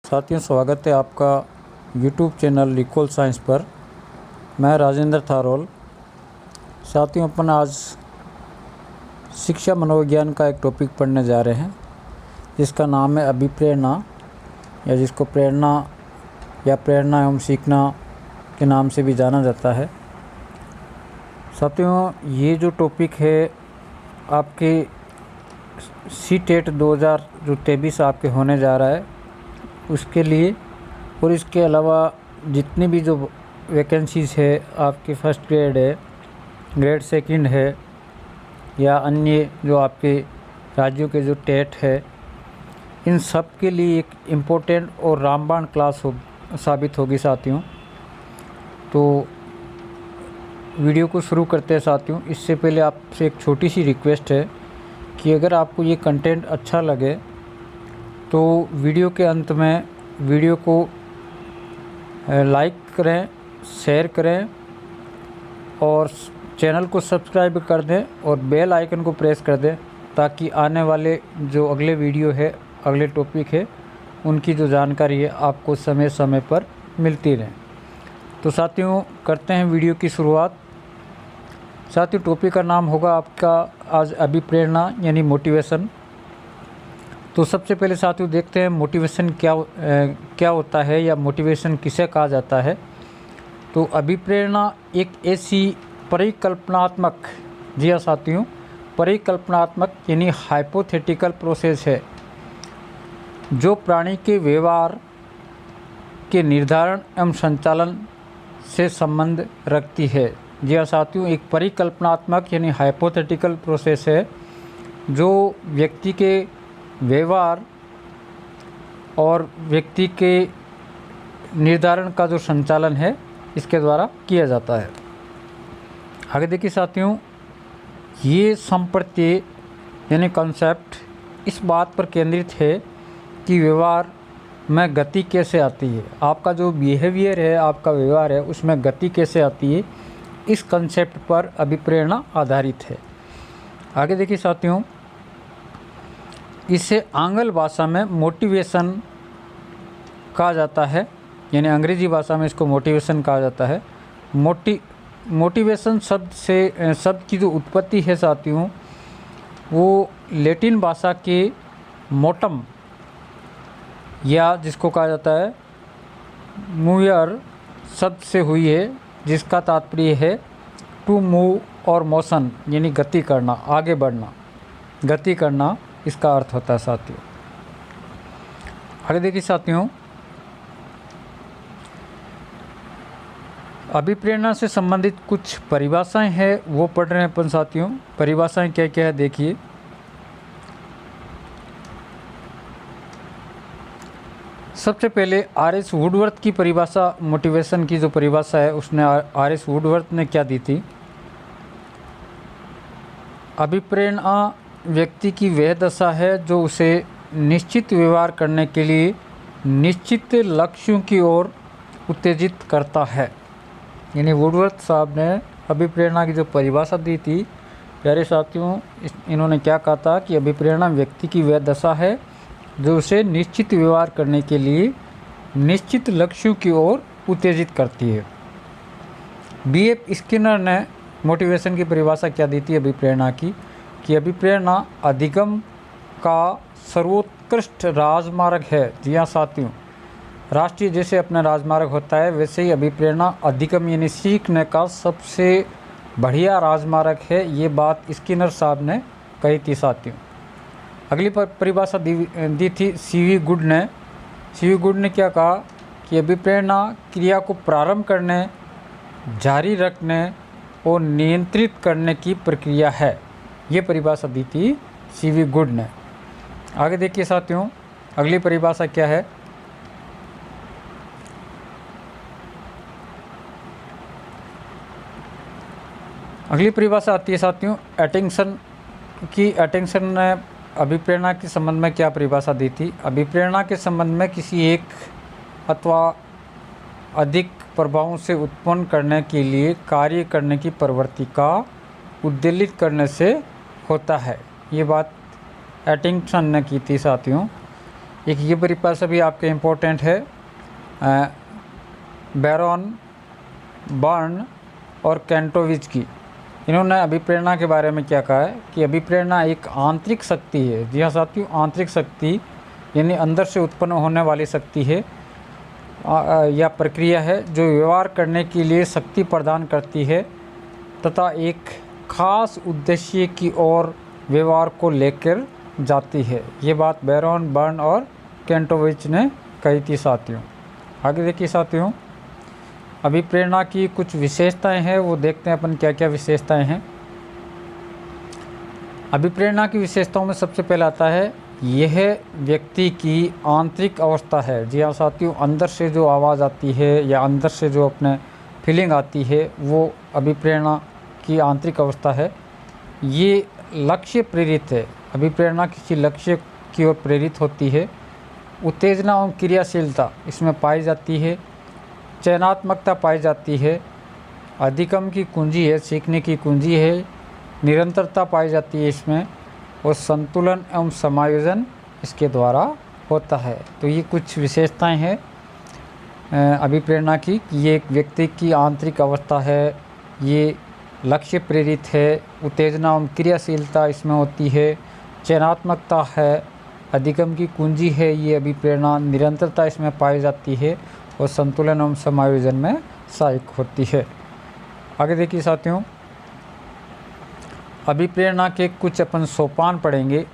साथियों, स्वागत है आपका यूट्यूब चैनल रिकॉल साइंस पर। मैं राजेंद्र थारोल। साथियों, अपन आज शिक्षा मनोविज्ञान का एक टॉपिक पढ़ने जा रहे हैं जिसका नाम है अभिप्रेरणा, या जिसको प्रेरणा या प्रेरणा एवं सीखना के नाम से भी जाना जाता है। साथियों, ये जो टॉपिक है आपके CTET 2023 आपके होने जा रहा है उसके लिए, और इसके अलावा जितनी भी जो वैकेंसीज़ है आपके फर्स्ट ग्रेड है, ग्रेड सेकंड है, या अन्य जो आपके राज्यों के जो टेट है, इन सब के लिए एक इम्पोर्टेंट और रामबाण क्लास साबित होगी साथियों। तो वीडियो को शुरू करते हैं साथियों। इससे पहले आपसे एक छोटी सी रिक्वेस्ट है कि अगर आपको ये कंटेंट अच्छा लगे तो वीडियो के अंत में वीडियो को लाइक करें, शेयर करें और चैनल को सब्सक्राइब कर दें और बेल आइकन को प्रेस कर दें, ताकि आने वाले जो अगले वीडियो है, अगले टॉपिक है, उनकी जो जानकारी है आपको समय समय पर मिलती रहे। तो साथियों, करते हैं वीडियो की शुरुआत। साथियों, टॉपिक का नाम होगा आपका आज अभिप्रेरणा यानी मोटिवेशन। तो सबसे पहले साथियों देखते हैं मोटिवेशन क्या होता है, या मोटिवेशन किसे कहा जाता है। तो अभिप्रेरणा एक ऐसी परिकल्पनात्मक, जी हाँ साथियों, परिकल्पनात्मक यानी हाइपोथेटिकल प्रोसेस है जो प्राणी के व्यवहार के निर्धारण एवं संचालन से संबंध रखती है। जी हाँ साथियों, एक परिकल्पनात्मक यानी हाइपोथेटिकल प्रोसेस है जो व्यक्ति के व्यवहार और व्यक्ति के निर्धारण का जो संचालन है इसके द्वारा किया जाता है। आगे देखिए साथियों, ये संप्रत्यय यानी कॉन्सेप्ट इस बात पर केंद्रित है कि व्यवहार में गति कैसे आती है। आपका जो बिहेवियर है, आपका व्यवहार है, उसमें गति कैसे आती है, इस कंसेप्ट पर अभिप्रेरणा आधारित है। आगे देखिए साथियों, इसे आंग्ल भाषा में मोटिवेशन कहा जाता है, यानी अंग्रेजी भाषा में इसको मोटिवेशन कहा जाता है। मोटिवेशन शब्द की जो उत्पत्ति है साथियों, वो लैटिन भाषा के मोटम, या जिसको कहा जाता है मूवर शब्द से हुई है, जिसका तात्पर्य है टू मूव और मोशन यानी गति करना, आगे बढ़ना, गति करना, इसका अर्थ होता है साथियों। आगे देखिए साथियों, अभिप्रेरणा से संबंधित कुछ परिभाषाएं हैं वो पढ़ रहे हैं अपन साथियों। परिभाषाएं क्या क्या है देखिए। सबसे पहले RS वुडवर्थ की परिभाषा, मोटिवेशन की जो परिभाषा है उसने RS वुडवर्थ ने क्या दी थी। अभिप्रेरणा व्यक्ति की वह दशा है जो उसे निश्चित व्यवहार करने के लिए निश्चित लक्ष्यों की ओर उत्तेजित करता है। यानी वुडवर्थ साहब ने अभिप्रेरणा की जो परिभाषा दी थी, प्यारे साथियों, इन्होंने क्या कहा था कि अभिप्रेरणा व्यक्ति की वह दशा है जो उसे निश्चित व्यवहार करने के लिए निश्चित लक्ष्यों की ओर उत्तेजित करती है। BF स्किनर ने मोटिवेशन की परिभाषा क्या दी थी अभिप्रेरणा की, कि अभिप्रेरणा अधिगम का सर्वोत्कृष्ट राजमार्ग है। जी हाँ साथियों, राष्ट्रीय जैसे अपना राजमार्ग होता है, वैसे ही अभिप्रेरणा अधिगम यानी सीखने का सबसे बढ़िया राजमार्ग है। ये बात स्किनर साहब ने कही थी साथियों। अगली परिभाषा दी थी CV गुड ने। CV गुड ने क्या कहा कि अभिप्रेरणा क्रिया को प्रारंभ करने, जारी रखने और नियंत्रित करने की प्रक्रिया है। ये परिभाषा दी थी CV गुड ने। आगे देखिए साथियों, अगली परिभाषा क्या है। अगली परिभाषा आती है साथियों एटिंगसन की। एटिंगसन ने अभिप्रेरणा के संबंध में क्या परिभाषा दी थी। अभिप्रेरणा के संबंध में किसी एक अथवा अधिक प्रभावों से उत्पन्न करने के लिए कार्य करने की प्रवृत्ति का उद्दीलित करने से होता है। ये बात एटिंगसन ने की थी साथियों। एक ये परिभाषा भी आपके इम्पोर्टेंट है, बैरॉन, बर्न और कैंटोविच की। इन्होंने अभिप्रेरणा के बारे में क्या कहा है कि अभिप्रेरणा एक आंतरिक शक्ति है। जी हाँ साथियों, आंतरिक शक्ति यानी अंदर से उत्पन्न होने वाली शक्ति है या प्रक्रिया है जो व्यवहार करने के लिए शक्ति प्रदान करती है तथा एक खास उद्देश्य की ओर व्यवहार को लेकर जाती है। ये बात बैरॉन, बर्न और कैंटोविच ने कही थी साथियों। आगे देखिए साथियों, अभिप्रेरणा की कुछ विशेषताएं हैं, वो देखते हैं अपन क्या क्या विशेषताएं हैं। अभिप्रेरणा की विशेषताओं में सबसे पहला आता है यह व्यक्ति की आंतरिक अवस्था है। जी हाँ साथियों, अंदर से जो आवाज़ आती है या अंदर से जो अपने फीलिंग आती है वो अभिप्रेरणा की आंतरिक अवस्था है। ये लक्ष्य प्रेरित है। अभिप्रेरणा किसी लक्ष्य की ओर प्रेरित होती है। उत्तेजना एवं क्रियाशीलता इसमें पाई जाती है। चयनात्मकता पाई जाती है। अधिगम की कुंजी है, सीखने की कुंजी है। निरंतरता पाई जाती है इसमें, और संतुलन एवं समायोजन इसके द्वारा होता है। तो ये कुछ विशेषताएं हैं अभिप्रेरणा की। ये एक व्यक्ति की आंतरिक अवस्था है, ये लक्ष्य प्रेरित है, उत्तेजना एवं क्रियाशीलता इसमें होती है, चयनात्मकता है, अधिगम की कुंजी है ये अभिप्रेरणा, निरंतरता इसमें पाई जाती है और संतुलन एवं समायोजन में सहायक होती है। आगे देखिए साथियों, अभिप्रेरणा के कुछ अपन सोपान पढ़ेंगे।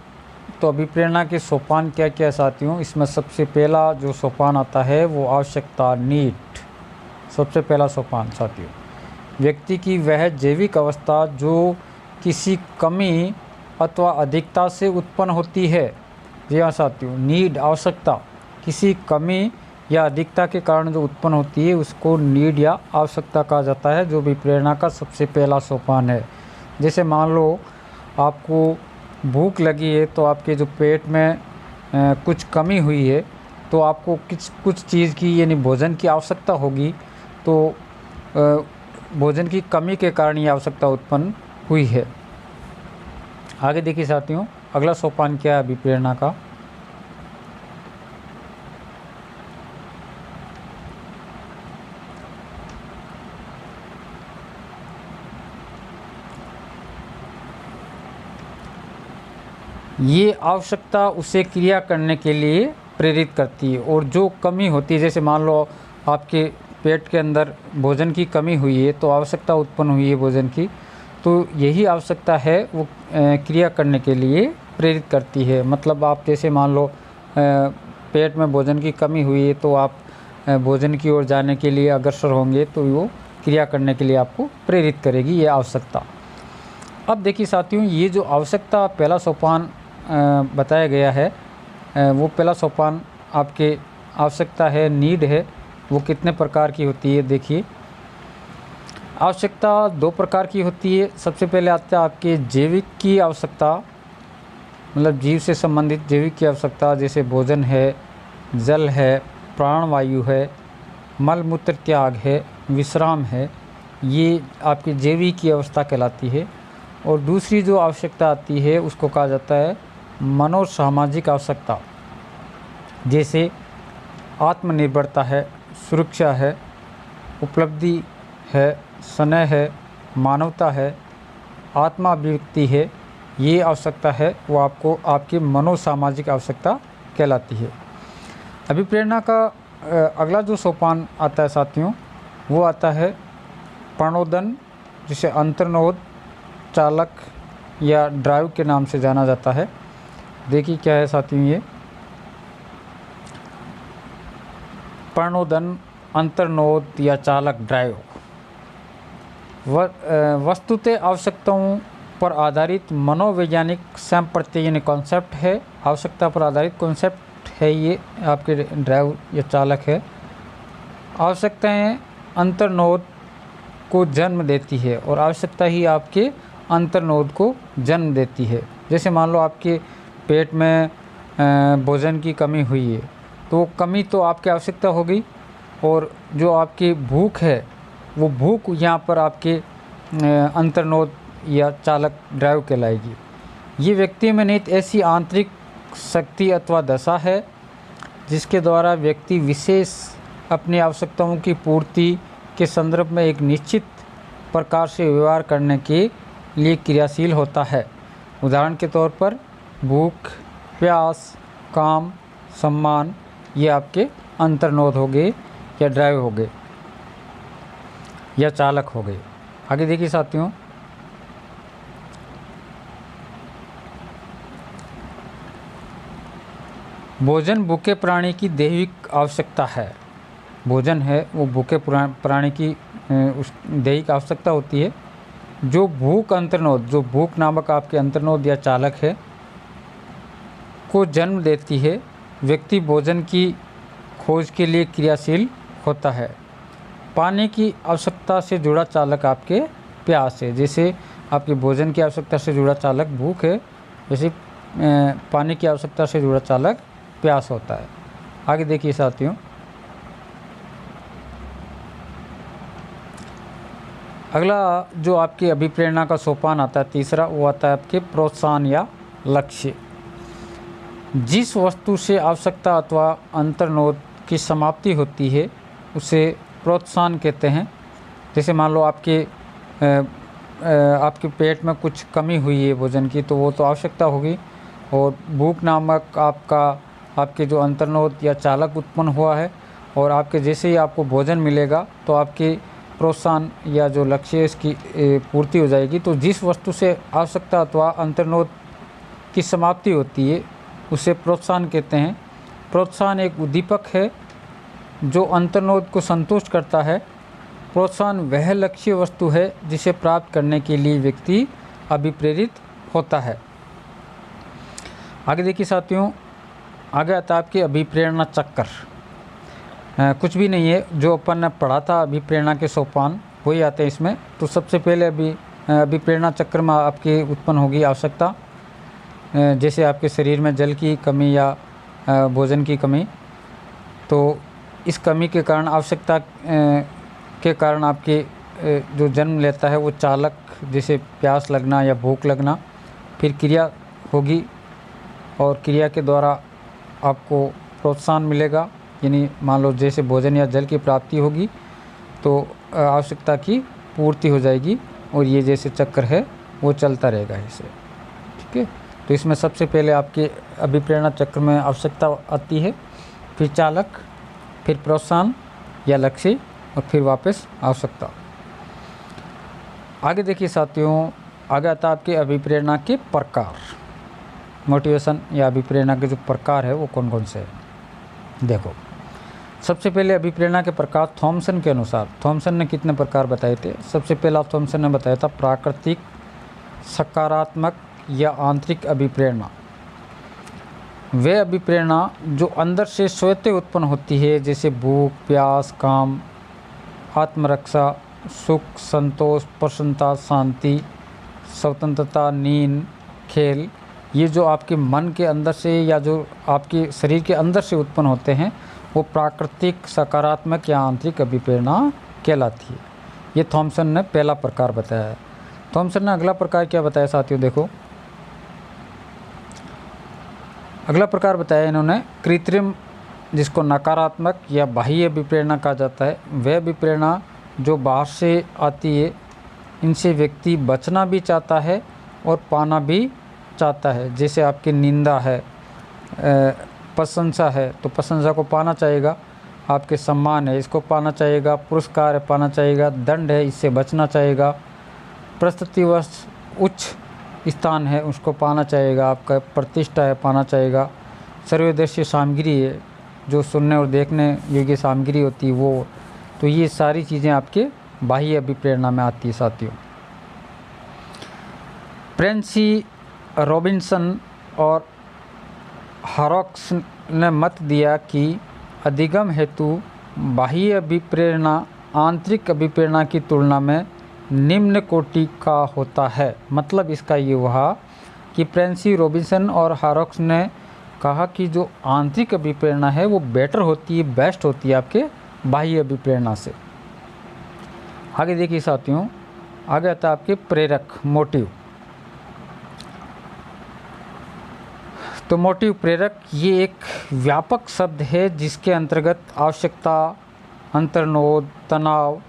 तो अभिप्रेरणा के सोपान क्या क्या साथियों, इसमें सबसे पहला जो सोपान आता है वो आवश्यकता, नीड। सबसे पहला सोपान साथियों, व्यक्ति की वह जैविक अवस्था जो किसी कमी अथवा अधिकता से उत्पन्न होती है। जी हाँ साथियों, नीड आवश्यकता किसी कमी या अधिकता के कारण जो उत्पन्न होती है उसको नीड या आवश्यकता कहा जाता है, जो अभिप्रेरणा का सबसे पहला सोपान है। जैसे मान लो आपको भूख लगी है तो आपके जो पेट में कुछ कमी हुई है तो आपको कुछ चीज़ की यानी भोजन की आवश्यकता होगी, तो भोजन की कमी के कारण ये आवश्यकता उत्पन्न हुई है। आगे देखिए साथियों, अगला सोपान क्या है अभिप्रेरणा का। ये आवश्यकता उसे क्रिया करने के लिए प्रेरित करती है, और जो कमी होती है, जैसे मान लो आपके पेट के अंदर भोजन की कमी हुई है तो आवश्यकता उत्पन्न हुई है भोजन की, तो यही आवश्यकता है वो क्रिया करने के लिए प्रेरित करती है। मतलब आप जैसे मान लो पेट में भोजन की कमी हुई है तो आप भोजन की ओर जाने के लिए अग्रसर होंगे, तो वो क्रिया करने के लिए आपको प्रेरित करेगी ये आवश्यकता। अब देखिए साथियों, ये जो आवश्यकता पहला सोपान बताया गया है, वो पहला सोपान आपके आवश्यकता है, नीड है, वो कितने प्रकार की होती है देखिए। आवश्यकता दो प्रकार की होती है। सबसे पहले आता है आपके जैविक की आवश्यकता, मतलब जीव से संबंधित जैविक की आवश्यकता, जैसे भोजन है, जल है, प्राणवायु है, मल मूत्र त्याग है, विश्राम है, ये आपकी जैविक की अवस्था कहलाती है। और दूसरी जो आवश्यकता आती है उसको कहा जाता है मनोसामाजिक आवश्यकता, जैसे आत्मनिर्भरता है, सुरक्षा है, उपलब्धि है, स्नेह है, मानवता है, आत्मा अभिव्यक्ति है। ये आवश्यकता है वो आपको आपकी मनोसामाजिक आवश्यकता कहलाती है। अभिप्रेरणा का अगला जो सोपान आता है साथियों, वो आता है प्रणोदन, जिसे अंतर्नोद, चालक या ड्राइव के नाम से जाना जाता है। देखिए क्या है साथियों, ये प्रणोदन, अंतर्नोद या चालक, ड्राइव वस्तुतः आवश्यकताओं पर आधारित मनोवैज्ञानिक संप्रत्यय यानी कॉन्सेप्ट है। आवश्यकता पर आधारित कॉन्सेप्ट है ये आपके ड्राइव या चालक है। आवश्यकताएं अंतर्नोद को जन्म देती है और आवश्यकता ही आपके अंतर्नोद को जन्म देती है। जैसे मान लो आपके पेट में भोजन की कमी हुई है, तो कमी तो आपकी आवश्यकता हो गई, और जो आपकी भूख है वो भूख यहाँ पर आपके अंतर्नोद या चालक, ड्राइव कहलाएगी। ये व्यक्ति में निहित ऐसी आंतरिक शक्ति अथवा दशा है जिसके द्वारा व्यक्ति विशेष अपनी आवश्यकताओं की पूर्ति के संदर्भ में एक निश्चित प्रकार से व्यवहार करने के लिए क्रियाशील होता है। उदाहरण के तौर पर भूख, प्यास, काम, सम्मान, ये आपके अंतर्नोद हो गए या ड्राइव हो गए या चालक हो गए। आगे देखिए साथियों, भोजन भूखे प्राणी की दैहिक आवश्यकता है। भोजन है वो भूखे प्राणी की उस दैहिक आवश्यकता होती है। जो भूख अंतर्नोद, जो भूख नामक आपके अंतर्नोद या चालक है को जन्म देती है, व्यक्ति भोजन की खोज के लिए क्रियाशील होता है। पानी की आवश्यकता से जुड़ा चालक आपके प्यास है। जैसे आपके भोजन की आवश्यकता से जुड़ा चालक भूख है, वैसे पानी की आवश्यकता से जुड़ा चालक प्यास होता है। आगे देखिए साथियों, अगला जो आपकी अभिप्रेरणा का सोपान आता है तीसरा, वो आता है आपके प्रोत्साहन या लक्ष्य। जिस वस्तु से आवश्यकता अथवा अंतर्नोद की समाप्ति होती है उसे प्रोत्साहन कहते हैं। जैसे मान लो आपके पेट में कुछ कमी हुई है भोजन की, तो वो तो आवश्यकता होगी, और भूख नामक आपके जो अंतर्नोद या चालक उत्पन्न हुआ है, और आपके जैसे ही आपको भोजन मिलेगा तो आपके प्रोत्साहन या जो लक्ष्य है इसकी पूर्ति हो जाएगी। तो जिस वस्तु से आवश्यकता अथवा अंतर्नोद की समाप्ति होती है उसे प्रोत्साहन कहते हैं। प्रोत्साहन एक उद्दीपक है जो अंतर्नोद को संतुष्ट करता है। प्रोत्साहन वह लक्ष्य वस्तु है जिसे प्राप्त करने के लिए व्यक्ति अभिप्रेरित होता है। आगे देखिए साथियों, आगे आता है आपकी अभिप्रेरणा चक्र। कुछ भी नहीं है, जो अपन ने पढ़ा था अभिप्रेरणा के सोपान वही आते हैं इसमें। तो सबसे पहले अभिप्रेरणा चक्र में आपकी उत्पन्न होगी आवश्यकता, जैसे आपके शरीर में जल की कमी या भोजन की कमी। तो इस कमी के कारण, आवश्यकता के कारण आपके जो जन्म लेता है वो चालक, जैसे प्यास लगना या भूख लगना। फिर क्रिया होगी और क्रिया के द्वारा आपको प्रोत्साहन मिलेगा, यानी मान लो जैसे भोजन या जल की प्राप्ति होगी तो आवश्यकता की पूर्ति हो जाएगी, और ये जैसे चक्र है वो चलता रहेगा ऐसे। ठीक है, तो इसमें सबसे पहले आपके अभिप्रेरणा चक्र में आवश्यकता आती है, फिर चालक, फिर प्रोत्साहन या लक्ष्य, और फिर वापस आवश्यकता। आगे देखिए साथियों, आगे आता है आपके अभिप्रेरणा के प्रकार। मोटिवेशन या अभिप्रेरणा के जो प्रकार है वो कौन कौन से हैं। देखो, सबसे पहले अभिप्रेरणा के प्रकार थॉमसन के अनुसार, थॉमसन ने कितने प्रकार बताए थे। सबसे पहला थॉमसन ने बताया था प्राकृतिक, सकारात्मक या आंतरिक अभिप्रेरणा। वे अभिप्रेरणा जो अंदर से स्वतः उत्पन्न होती है, जैसे भूख, प्यास, काम, आत्मरक्षा, सुख, संतोष, प्रसन्नता, शांति, स्वतंत्रता, नींद, खेल, ये जो आपके मन के अंदर से या जो आपके शरीर के अंदर से उत्पन्न होते हैं वो प्राकृतिक, सकारात्मक या आंतरिक अभिप्रेरणा कहलाती है। ये थॉमसन ने पहला प्रकार बताया है। थॉमसन ने अगला प्रकार क्या बताया साथियों, देखो अगला प्रकार बताया इन्होंने कृत्रिम, जिसको नकारात्मक या बाह्य अभिप्रेरणा कहा जाता है। वह अभिप्रेरणा जो बाहर से आती है, इनसे व्यक्ति बचना भी चाहता है और पाना भी चाहता है। जैसे आपकी निंदा है, प्रशंसा है तो प्रशंसा को पाना चाहेगा, आपके सम्मान है इसको पाना चाहेगा, पुरस्कार है पाना चाहेगा, दंड है इससे बचना चाहेगा, प्रस्तुतिवश उच्च स्थान है उसको पाना चाहेगा, आपका प्रतिष्ठा है पाना चाहेगा, सर्वदर्शी सामग्री है जो सुनने और देखने योग्य सामग्री होती है वो। तो ये सारी चीज़ें आपके बाह्य अभिप्रेरणा में आती है साथियों। प्रेंसी, रॉबिन्सन और हॉरॉक्स ने मत दिया कि अधिगम हेतु बाह्य अभिप्रेरणा आंतरिक अभिप्रेरणा की तुलना में निम्न कोटि का होता है। मतलब इसका ये हुआ कि प्रेंसी, रॉबिन्सन और हॉरॉक्स ने कहा कि जो आंतरिक अभिप्रेरणा है वो बेटर होती है, बेस्ट होती है आपके बाह्य अभिप्रेरणा से। आगे देखिए साथियों, आगे आता है आपके प्रेरक, मोटिव। तो मोटिव प्रेरक ये एक व्यापक शब्द है जिसके अंतर्गत आवश्यकता, अंतर्नोद, तनाव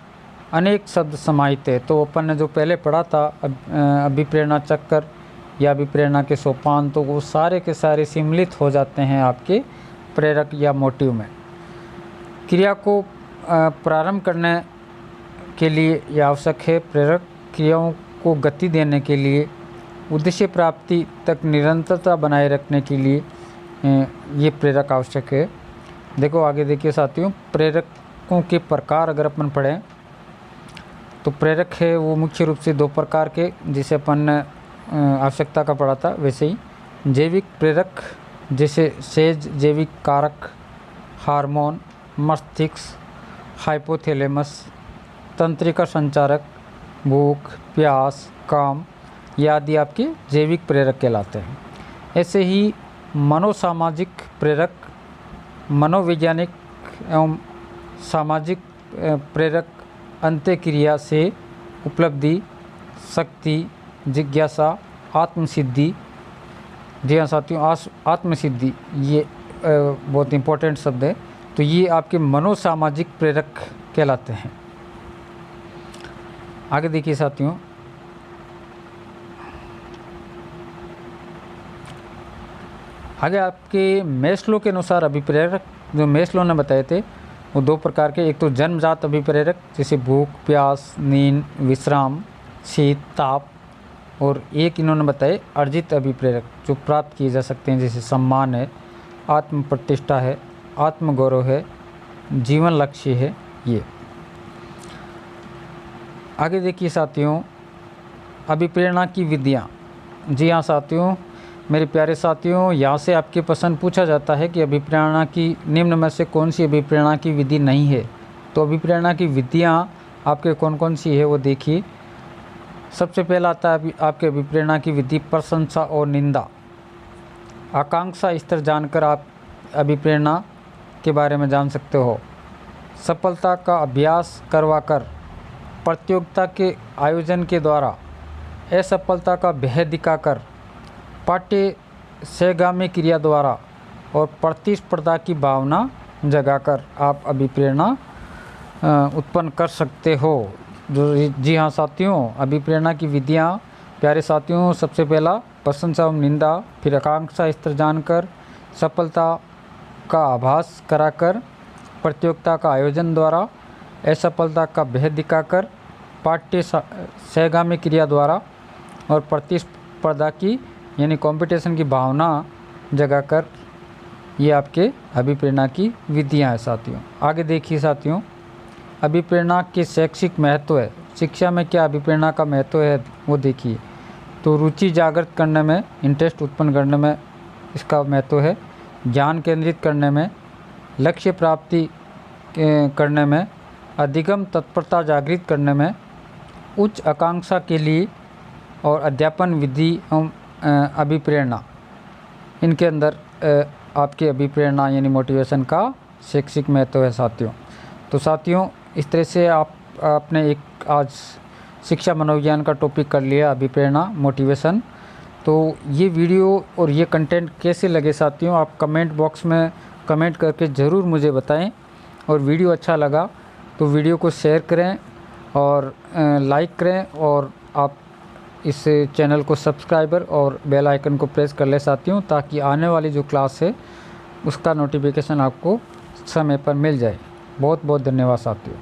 अनेक शब्द समाहित है। तो अपन ने जो पहले पढ़ा था अभिप्रेरणा चक्र या अभिप्रेरणा के सोपान, तो वो सारे के सारे सम्मिलित हो जाते हैं आपके प्रेरक या मोटिव में। क्रिया को प्रारंभ करने के लिए यह आवश्यक है। प्रेरक क्रियाओं को गति देने के लिए, उद्देश्य प्राप्ति तक निरंतरता बनाए रखने के लिए ये प्रेरक आवश्यक है। देखो आगे देखिए साथियों, प्रेरकों के प्रकार अगर अपन पढ़ें तो प्रेरक है वो मुख्य रूप से दो प्रकार के, जिसे अपन ने आवश्यकता का पढ़ा था वैसे ही। जैविक प्रेरक जैसे सेज जैविक कारक, हार्मोन, मस्तिष्क, हाइपोथैलेमस, तंत्रिका संचारक, भूख, प्यास, काम ये आदि आपके जैविक प्रेरक कहलाते हैं। ऐसे ही मनोसामाजिक प्रेरक, मनोवैज्ञानिक एवं सामाजिक प्रेरक अंत्यक्रिया से उपलब्धि, शक्ति, जिज्ञासा, आत्मसिद्धि। जी हाँ साथियों, आत्मसिद्धि ये बहुत इम्पोर्टेंट शब्द है। तो ये आपके मनोसामाजिक प्रेरक कहलाते हैं। आगे देखिए साथियों, आगे आपके मेस्लो के अनुसार अभिप्रेरक जो मेस्लो ने बताए थे वो दो प्रकार के, एक तो जन्मजात अभिप्रेरक जैसे भूख, प्यास, नींद, विश्राम, शीत, ताप, और एक इन्होंने बताए अर्जित अभिप्रेरक जो प्राप्त किए जा सकते हैं, जैसे सम्मान है, आत्म प्रतिष्ठा है, आत्मगौरव है, जीवन लक्ष्य है। ये आगे देखिए साथियों, अभिप्रेरणा की विधियाँ। जी हाँ साथियों, मेरे प्यारे साथियों, यहाँ से आपके प्रश्न पूछा जाता है कि अभिप्रेरणा की निम्न में से कौन सी अभिप्रेरणा की विधि नहीं है। तो अभिप्रेरणा की विधियाँ आपके कौन कौन सी है वो देखिए। सबसे पहला आता है आपके अभिप्रेरणा की विधि प्रशंसा और निंदा। आकांक्षा स्तर जानकर आप अभिप्रेरणा के बारे में जान सकते हो। सफलता का अभ्यास करवाकर, प्रतियोगिता के आयोजन के द्वारा, असफलता का भय दिखाकर, पाठ्य सहगामी क्रिया द्वारा और प्रतिस्पर्धा की भावना जगाकर आप अभिप्रेरणा उत्पन्न कर सकते हो। जी हाँ साथियों, अभिप्रेरणा की विधियाँ प्यारे साथियों, सबसे पहला प्रशंसा एवं निंदा, फिर आकांक्षा स्तर जानकर, सफलता का आभास कराकर, प्रतियोगिता का आयोजन द्वारा, असफलता का भय दिखाकर, पाठ्य सहगामी क्रिया द्वारा और प्रतिस्पर्धा की यानी कंपटीशन की भावना जगाकर, ये आपके अभिप्रेरणा की विधियाँ हैं साथियों। आगे देखिए साथियों, अभिप्रेरणा के शैक्षिक महत्व है। शिक्षा में क्या अभिप्रेरणा का महत्व है वो देखिए। तो रुचि जागृत करने में, इंटरेस्ट उत्पन्न करने में इसका महत्व है। ज्ञान केंद्रित करने में, लक्ष्य प्राप्ति करने में, अधिगम तत्परता जागृत करने में, उच्च आकांक्षा के लिए और अध्यापन विधि एवं अभिप्रेरणा, इनके अंदर आपके अभिप्रेरणा यानी मोटिवेशन का शैक्षिक महत्व है साथियों। तो साथियों, इस तरह से आपने एक आज शिक्षा मनोविज्ञान का टॉपिक कर लिया, अभिप्रेरणा, मोटिवेशन। तो ये वीडियो और ये कंटेंट कैसे लगे साथियों, आप कमेंट बॉक्स में कमेंट करके ज़रूर मुझे बताएं। और वीडियो अच्छा लगा तो वीडियो को शेयर करें और लाइक करें, और आप इस चैनल को सब्सक्राइबर और बेल आइकन को प्रेस कर ले साथियों, ताकि आने वाली जो क्लास है उसका नोटिफिकेशन आपको समय पर मिल जाए। बहुत बहुत धन्यवाद साथियों।